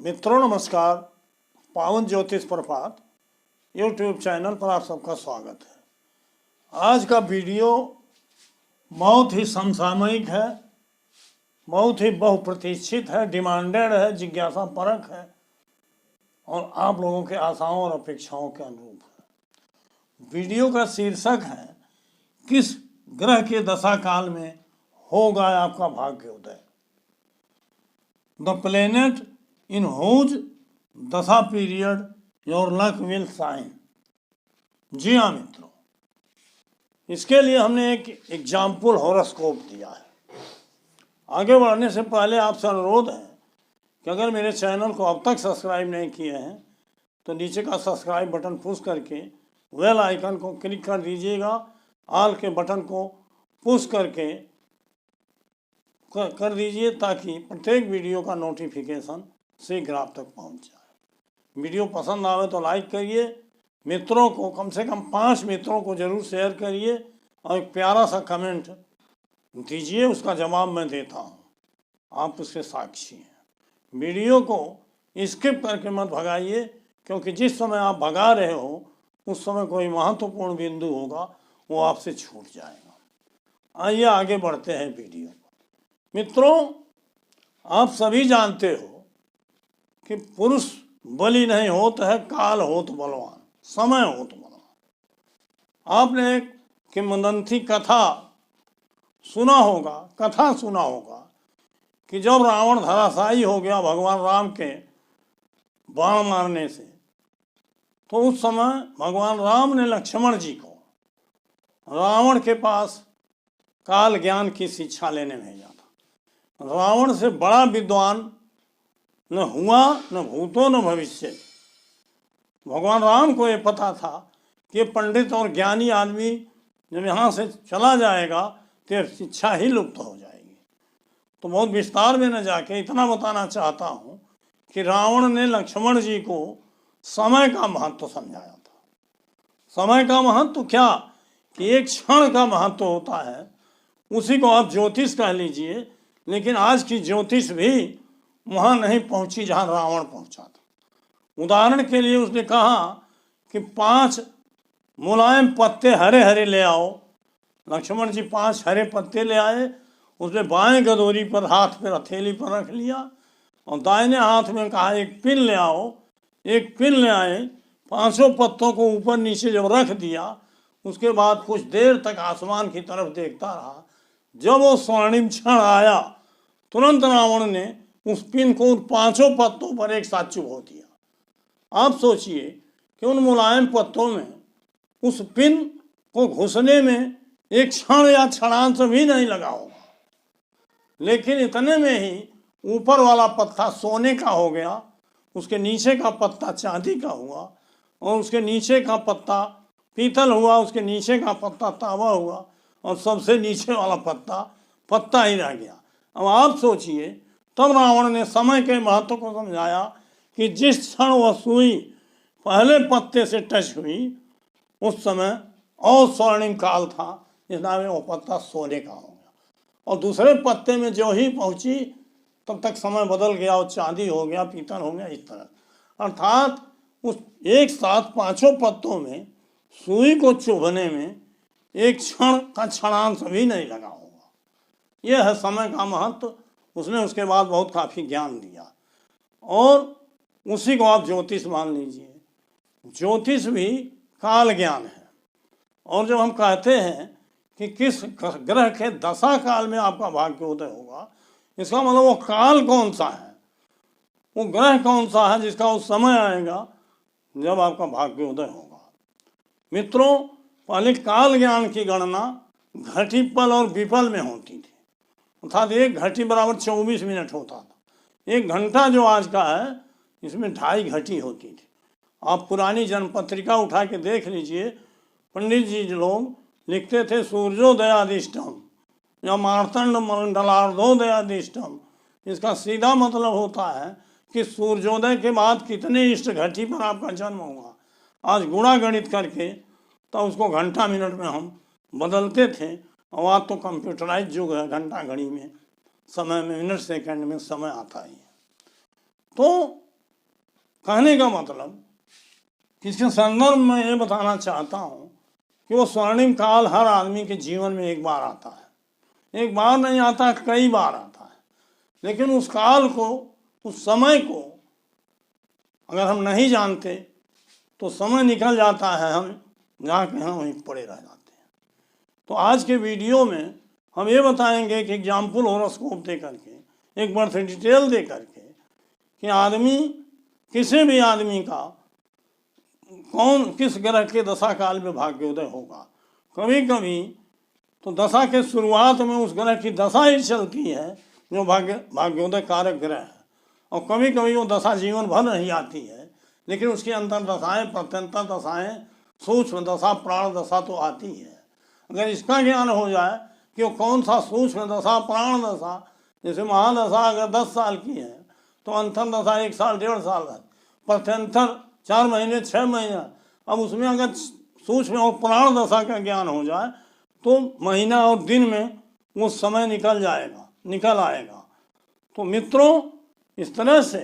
मित्रों नमस्कार। पावन ज्योतिष प्रभात यूट्यूब चैनल पर आप सबका स्वागत है। आज का वीडियो बहुत ही समसामयिक है, बहुत ही बहुप्रतीक्षित है, डिमांडेड है, जिज्ञासा परक है और आप लोगों के आशाओं और अपेक्षाओं के अनुरूप है। वीडियो का शीर्षक है किस ग्रह के दशा काल में होगा आपका भाग्योदय। The planet in whose dasha period your luck will shine. जी हाँ मित्रों, इसके लिए हमने एक एग्जाम्पल हॉरोस्कोप दिया है। आगे बढ़ने से पहले आपसे अनुरोध है कि अगर मेरे चैनल को अब तक सब्सक्राइब नहीं किए हैं तो नीचे का सब्सक्राइब बटन पुश करके बेल आइकन को क्लिक कर दीजिएगा। ऑल के बटन को पुश करके कर दीजिए ताकि प्रत्येक वीडियो का नोटिफिकेशन शीघ्र आप तक पहुंच जाए। वीडियो पसंद आवे तो लाइक करिए, मित्रों को कम से कम 5 मित्रों को ज़रूर शेयर करिए और एक प्यारा सा कमेंट दीजिए, उसका जवाब मैं देता हूं, आप उसके साक्षी हैं। वीडियो को स्किप करके मत भगाइए, क्योंकि जिस समय आप भगा रहे हो उस समय कोई महत्वपूर्ण बिंदु होगा वो आपसे छूट जाएगा। आइए आगे बढ़ते हैं वीडियो को। मित्रों, आप सभी जानते हो कि पुरुष बलि नहीं होता है, काल होत बलवान, समय होत बलवान। आपने एक किंवदंती कथा सुना होगा कि जब रावण धराशायी हो गया भगवान राम के बाण मारने से, तो उस समय भगवान राम ने लक्ष्मण जी को रावण के पास काल ज्ञान की शिक्षा लेने भेजा था। रावण से बड़ा विद्वान न हुआ, न भूतो न भविष्य। भगवान राम को ये पता था कि ये पंडित और ज्ञानी आदमी जब यहाँ से चला जाएगा तो शिक्षा ही लुप्त हो जाएगी। तो बहुत विस्तार में न जाके इतना बताना चाहता हूँ कि रावण ने लक्ष्मण जी को समय का महत्व समझाया था। समय का महत्व क्या कि एक क्षण का महत्व होता है, उसी को आप ज्योतिष कह लीजिए, लेकिन आज की ज्योतिष भी वहाँ नहीं पहुँची जहाँ रावण पहुँचा था। उदाहरण के लिए उसने कहा कि 5 मुलायम पत्ते हरे हरे ले आओ। लक्ष्मण जी 5 हरे पत्ते ले आए, उसने बाएं गदोरी पर हाथ पर हथेली पर रख लिया और दाहिने हाथ में कहा एक पिन ले आओ। एक पिन ले आए, 5 पत्तों को ऊपर नीचे जब रख दिया, उसके बाद कुछ देर तक आसमान की तरफ देखता रहा। जब वो स्वर्णिम क्षण आया, तुरंत रावण ने उस पिन को उन 5 पत्तों पर एक साथ चुभो दिया। आप सोचिए कि उन मुलायम पत्तों में उस पिन को घुसने में एक क्षण या क्षणांश भी नहीं लगा होगा, लेकिन इतने में ही ऊपर वाला पत्ता सोने का हो गया, उसके नीचे का पत्ता चांदी का हुआ और उसके नीचे का पत्ता पीतल हुआ, उसके नीचे का पत्ता तांबा हुआ और सबसे नीचे वाला पत्ता ही रह गया। अब आप सोचिए, तब रावण ने समय के महत्व को समझाया कि जिस क्षण वह सुई पहले पत्ते से टच हुई उस समय और स्वर्णिम काल था, जिसमें वो पत्ता सोने का हो गया और दूसरे पत्ते में जो ही पहुंची तब तक समय बदल गया और चांदी हो गया, पीतल हो गया, इस तरह। अर्थात उस एक साथ 5 पत्तों में सुई को चुभने में एक क्षण का क्षणांश भी नहीं लगा होगा। यह है समय का महत्व। उसने उसके बाद बहुत काफ़ी ज्ञान दिया और उसी को आप ज्योतिष मान लीजिए। ज्योतिष भी काल ज्ञान है। और जब हम कहते हैं कि किस ग्रह के दशा काल में आपका भाग्योदय होगा, इसका मतलब वो काल कौन सा है, वो ग्रह कौन सा है जिसका उस समय आएगा जब आपका भाग्योदय होगा। मित्रों, पहले काल ज्ञान की गणना घटिपल और विपल में होती थी, अर्थात 1 घटी बराबर 24 मिनट होता था। 1 घंटा जो आज का है, इसमें 2.5 घटी होती थी। आप पुरानी जनपत्रिका उठा के देख लीजिए, पंडित जी लोग लिखते थे सूर्योदयादिष्टम या मार्तंड मंडलार्धोदयादिष्टम। इसका सीधा मतलब होता है कि सूर्योदय के बाद कितने इष्ट घटी पर आपका जन्म हुआ। आज गुणा गणित करके तो उसको घंटा मिनट में हम बदलते थे, और आज तो कंप्यूटराइज युग है, घंटा घड़ी में समय में मिनट सेकंड में समय आता ही है। तो कहने का मतलब इसके संदर्भ में ये बताना चाहता हूँ कि वो स्वर्णिम काल हर आदमी के जीवन में एक बार आता है। एक बार नहीं आता, कई बार आता है। लेकिन उस काल को, उस समय को अगर हम नहीं जानते तो समय निकल जाता है, हम जाके हम वहीं पड़े रह जाते हैं। तो आज के वीडियो में हम ये बताएंगे कि एग्जाम्पल होरोस्कोप दे करके, एक बर्थ डिटेल दे करके कि आदमी, किसी भी आदमी का कौन किस ग्रह के दशा काल में भाग्योदय होगा। कभी कभी तो दशा के शुरुआत में उस ग्रह की दशा ही चलती है जो भाग्योदय कारक ग्रह है, और कभी कभी वो दशा जीवन भर नहीं आती है, लेकिन उसकी अंतर दशाएँ, प्रत्यंतर दशाएँ, सूक्ष्म दशा, प्राण दशा तो आती है। अगर इसका ज्ञान हो जाए कि वो कौन सा सूक्ष्म दशा, प्राण दशा, जैसे महादशा अगर 10 साल की है तो अंतर दशा 1 साल 1.5 साल है, प्रत्यंतर 4 महीने 6 महीने। अब उसमें अगर सूक्ष्म और प्राण दशा का ज्ञान हो जाए तो महीना और दिन में वो समय निकल आएगा। तो मित्रों, इस तरह से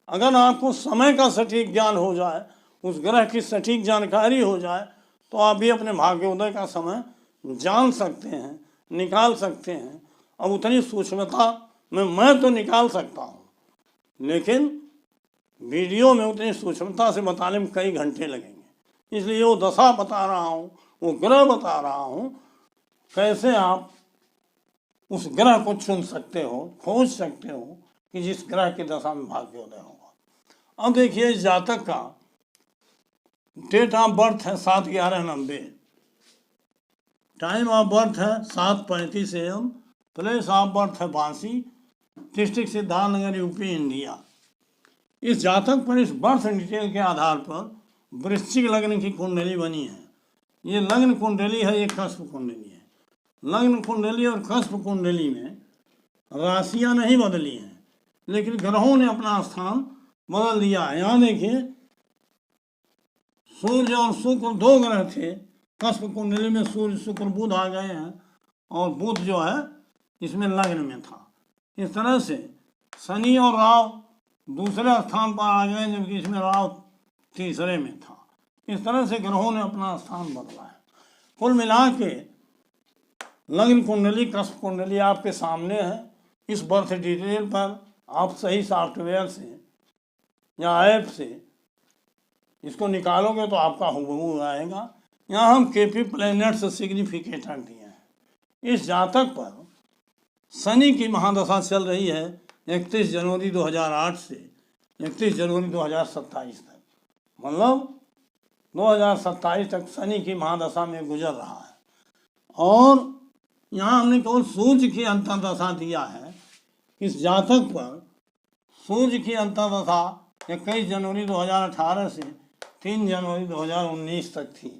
अगर आपको समय का सटीक ज्ञान हो जाए, उस ग्रह की सटीक जानकारी हो जाए, तो आप भी अपने भाग्योदय का समय जान सकते हैं, निकाल सकते हैं। अब उतनी सूक्ष्मता में मैं तो निकाल सकता हूँ, लेकिन वीडियो में उतनी सूक्ष्मता से बताने में कई घंटे लगेंगे। इसलिए वो दशा बता रहा हूँ, वो ग्रह बता रहा हूँ, कैसे आप उस ग्रह को चुन सकते हो, खोज सकते हो कि जिस ग्रह की दशा में भाग्योदय होगा। अब देखिए, इस जातक का डेट ऑफ बर्थ है 7/11/90, टाइम ऑफ बर्थ है 7:35 AM, प्लेस ऑफ बर्थ है Bansi, district Siddharthnagar, UP, India. इस जातक पर इस बर्थ डिटेल के आधार पर वृश्चिक लग्न की कुंडली बनी है। ये लग्न कुंडली है, ये कस्प कुंडली है। लग्न कुंडली और कस्प कुंडली में राशियां नहीं बदली हैं, लेकिन ग्रहों ने अपना स्थान बदल दिया है। यहाँ देखिए, सूर्य और शुक्र 2 ग्रह थे कस्प कुंडली में, सूर्य शुक्र बुध आ गए हैं, और बुध जो है इसमें लग्न में था। इस तरह से शनि और राहु दूसरे स्थान पर आ गए, जबकि इसमें राहु तीसरे में था। इस तरह से ग्रहों ने अपना स्थान बदला है। कुल मिला के लग्न कुंडली, कस्प कुंडली आपके सामने है। इस बर्थ डिटेल पर आप सही सॉफ्टवेयर से या ऐप से इसको निकालोगे तो आपका हुबहू आएगा। यहाँ हम केपी प्लैनेट्स सिग्निफिकेटर दिए हैं। इस जातक पर शनि की महादशा चल रही है 31 जनवरी 2008 से 31 जनवरी 2027 तक, मतलब 2027 तक शनि की महादशा में गुजर रहा है। और यहाँ हमने केवल सूर्य की अंतर्दशा दिया है। इस जातक पर सूर्य की अंतर्दशा 21 जनवरी 2018 से 3 जनवरी 2019 तक थी।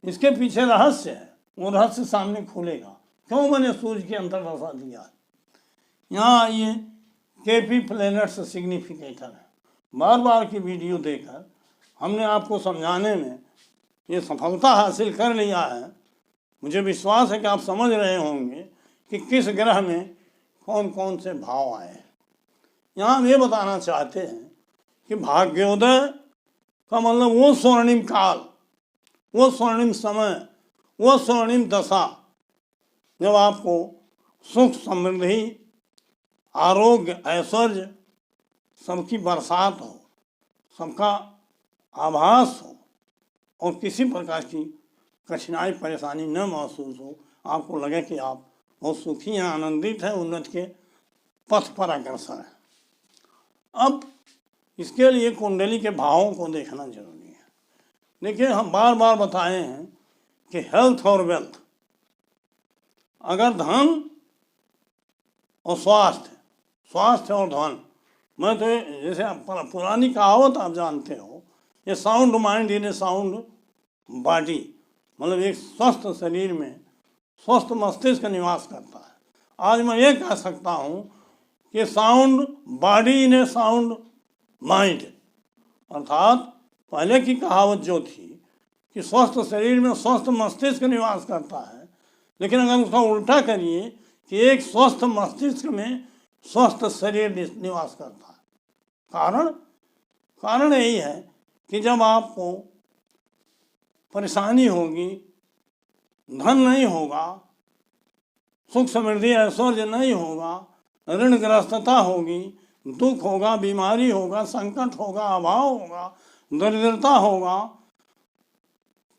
इसके पीछे रहस्य है, वो रहस्य सामने खुलेगा क्यों मैंने सूर्य की अंतर्दशा दिया है। यहाँ आइए, केपी प्लैनेट्स सिग्निफिकेटर है। बार बार की वीडियो देकर हमने आपको समझाने में ये सफलता हासिल कर लिया है। मुझे विश्वास है कि आप समझ रहे होंगे कि किस ग्रह में कौन कौन से भाव आए हैं। यहाँ हम ये बताना चाहते हैं कि भाग्योदय का मतलब वो स्वर्णिम काल, वो स्वर्णिम समय, वो स्वर्णिम दशा जब आपको सुख, समृद्धि, आरोग्य, ऐश्वर्य, सबकी बरसात हो, सबका आभास हो, और किसी प्रकार की कठिनाई परेशानी न महसूस हो, आपको लगे कि आप बहुत सुखी हैं, आनंदित हैं, उन्नति के पथ पर अग्रसर हैं। अब इसके लिए कुंडली के भावों को देखना जरूरी है। देखिए, हम बार बार बताए हैं कि हेल्थ और वेल्थ, अगर धन और स्वास्थ्य और धन, मैं तो जैसे पुरानी कहावत आप जानते हो, ये sound mind in A sound body, मतलब एक स्वस्थ शरीर में स्वस्थ मस्तिष्क निवास करता है। आज मैं ये कह सकता हूँ कि sound body in A sound mind, अर्थात पहले की कहावत जो थी कि स्वस्थ शरीर में स्वस्थ मस्तिष्क निवास करता है, लेकिन अगर उसका उल्टा करिए कि एक स्वस्थ मस्तिष्क में स्वस्थ शरीर निवास करता है। कारण कारण यही है कि जब आपको परेशानी होगी, धन नहीं होगा, सुख समृद्धि ऐश्वर्य नहीं होगा, ऋणग्रस्तता होगी, दुख होगा, बीमारी होगा, संकट होगा, अभाव होगा, दरिद्रता होगा,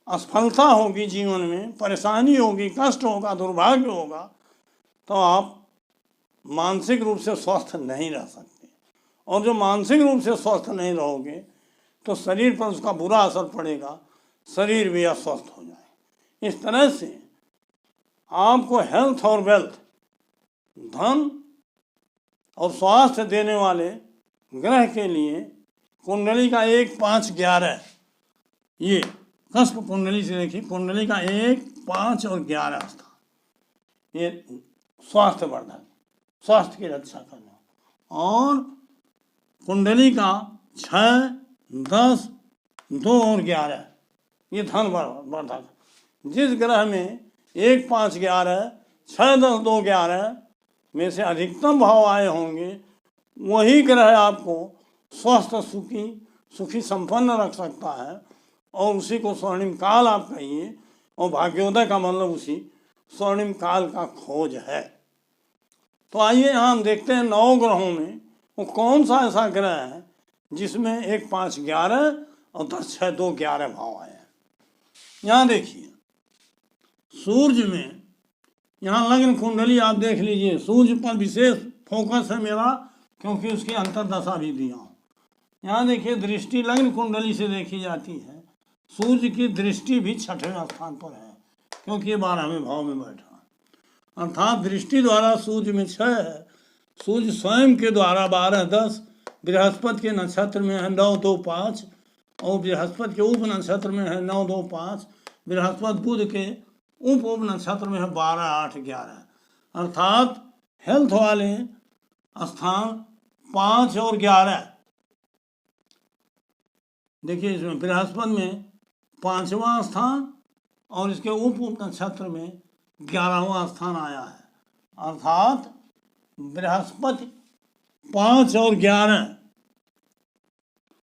असफलता होगी, जीवन में परेशानी होगी, कष्ट होगा, दुर्भाग्य होगा, तो आप मानसिक रूप से स्वस्थ नहीं रह सकते। और जो मानसिक रूप से स्वस्थ नहीं रहोगे तो शरीर पर उसका बुरा असर पड़ेगा, शरीर भी अस्वस्थ हो जाए। इस तरह से आपको हेल्थ और वेल्थ, धन और स्वास्थ्य देने वाले ग्रह के लिए कुंडली का 1, 5, 11, ये कस्प कुंडली से देखिए, कुंडली का 1, 5 और 11 स्थान ये स्वास्थ्य वर्धन, स्वास्थ्य की रक्षा करना। और कुंडली का 6, 10, 2 और 11 ये धन वर्धक। जिस ग्रह में 1, 5, 11, 6, 10, 2, 11 में से अधिकतम भाव आए होंगे, वही ग्रह आपको स्वस्थ, सुखी संपन्न रख सकता है। और उसी को स्वर्णिम काल आप कहिए, और भाग्योदय का मतलब उसी स्वर्णिम काल का खोज है। तो आइए यहाँ हम देखते हैं 9 ग्रहों में वो कौन सा ऐसा ग्रह है जिसमें 1, 5, 11 और 10, 6, 2, 11 भाव आए हैं। यहाँ देखिए सूर्य में, यहाँ लग्न कुंडली आप देख लीजिए, सूर्य पर विशेष फोकस है मेरा, क्योंकि उसकी अंतर्दशा भी दिया हूँ। यहाँ देखिए दृष्टि लग्न कुंडली से देखी जाती है, सूर्य की दृष्टि भी 6वें स्थान पर है, क्योंकि ये 12वें भाव में बैठा, अर्थात दृष्टि द्वारा सूर्य में 6 है। सूर्य स्वयं के द्वारा 12, 10, बृहस्पति के नक्षत्र में है 9, 2, 5, और बृहस्पति के उप नक्षत्र में है 9, 2, 5, बृहस्पति बुध के उप नक्षत्र में है 12, 8, 11, अर्थात हेल्थ वाले स्थान 5 और 11। देखिए इसमें बृहस्पति में 5वां स्थान और इसके उप नक्षत्र में 11वां स्थान आया है, अर्थात बृहस्पति 5 और 11।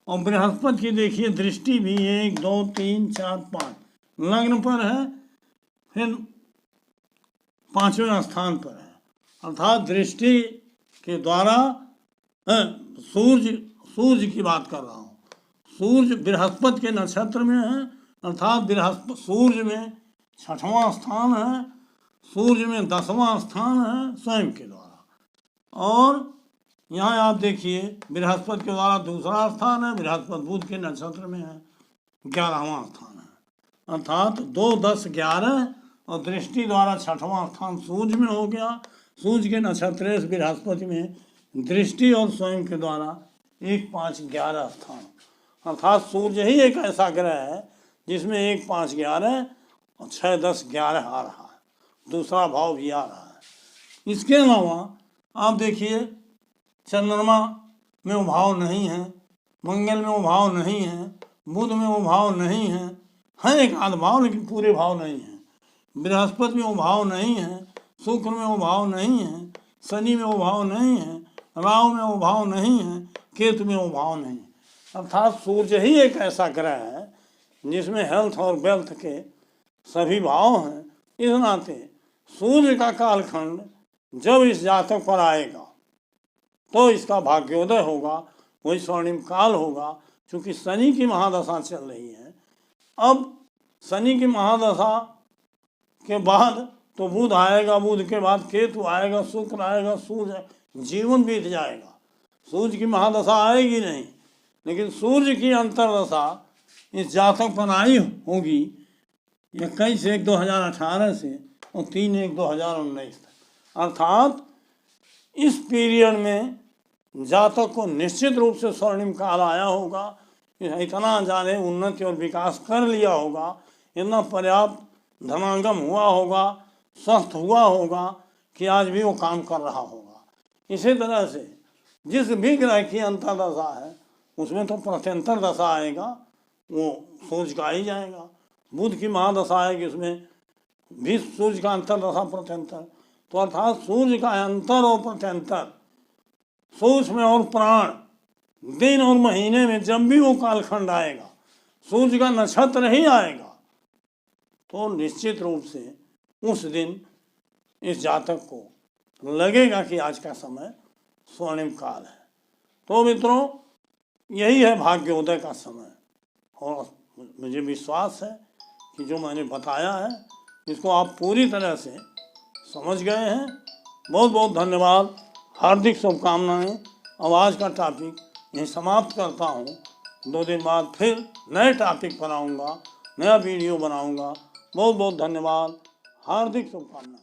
और बृहस्पति की देखिए दृष्टि भी 1, 2, 3, 4, 5 लग्न पर है, फिर 5वें स्थान पर है, अर्थात दृष्टि के द्वारा सूर्य की बात कर रहा हूँ। सूर्य बृहस्पति के नक्षत्र में है, अर्थात बृहस्पति सूर्य में 6वां स्थान है, सूर्य में 10वां स्थान है स्वयं के द्वारा। और यहाँ आप देखिए बृहस्पति के द्वारा दूसरा स्थान है, बृहस्पति बुध के नक्षत्र में है 11वां स्थान है, अर्थात 2, 10, 11 और दृष्टि द्वारा 6वां स्थान सूर्य में हो गया। सूर्य के नक्षत्र बृहस्पति में दृष्टि और स्वयं के द्वारा 1, 5, 11 स्थान, अर्थात सूर्य ही एक ऐसा ग्रह है जिसमें 1, 5, 11 और 6, 10, 11 आ रहा है, दूसरा भाव भी आ रहा है। इसके अलावा आप देखिए चंद्रमा में वो भाव नहीं है, मंगल में वो भाव नहीं है, बुध में वो भाव नहीं है, एक आध भाव लेकिन पूरे भाव नहीं है। बृहस्पति में वो भाव नहीं है, शुक्र में वो भाव नहीं है, शनि में वो भाव नहीं है, राहु में वो भाव नहीं है, केतु में वो भाव नहीं है, अर्थात सूर्य ही एक ऐसा ग्रह है जिसमें हेल्थ और वेल्थ के सभी भाव हैं। इस नाते सूर्य का कालखंड जब इस जातक पर आएगा तो इसका भाग्योदय होगा, वही स्वर्णिम काल होगा। क्योंकि शनि की महादशा चल रही है, अब शनि की महादशा के बाद तो बुध आएगा, बुध के बाद केतु आएगा, शुक्र आएगा, सूर्य, जीवन बीत जाएगा। सूर्य की महादशा आएगी नहीं, लेकिन सूर्य की अंतर्दशा इस जातक पर आई होगी 21/1/2018 से और 3/1/2019 तक। अर्थात इस पीरियड में जातक को निश्चित रूप से स्वर्णिम काल आया होगा, इतना ज़्यादा उन्नति और विकास कर लिया होगा, इतना पर्याप्त धनागम हुआ होगा, स्वस्थ हुआ होगा कि आज भी वो काम कर रहा होगा। इसी तरह से जिस भी ग्रह की अंतर्दशा है उसमें तो प्रत्यंतर दशा आएगा, वो सूर्य का ही जाएगा। बुध की महादशा आएगी, उसमें भी सूर्य का अंतर्दशा प्रत्यंतर, तो अर्थात सूर्य का अंतर और प्रत्यंतर, सूक्ष्म और प्राण दिन और महीने में जब भी वो कालखंड आएगा, सूर्य का नक्षत्र ही आएगा, तो निश्चित रूप से उस दिन इस जातक को लगेगा कि आज का समय स्वर्णिम काल है। तो मित्रों, यही है भाग्योदय का समय, और मुझे विश्वास है कि जो मैंने बताया है इसको आप पूरी तरह से समझ गए हैं। बहुत बहुत धन्यवाद, हार्दिक शुभकामनाएं। अब आज का टॉपिक यहीं समाप्त करता हूँ। 2 दिन बाद फिर नए टॉपिक पर आऊँगा, नया वीडियो बनाऊँगा। बहुत बहुत धन्यवाद, हार्दिक शुभकामनाएं।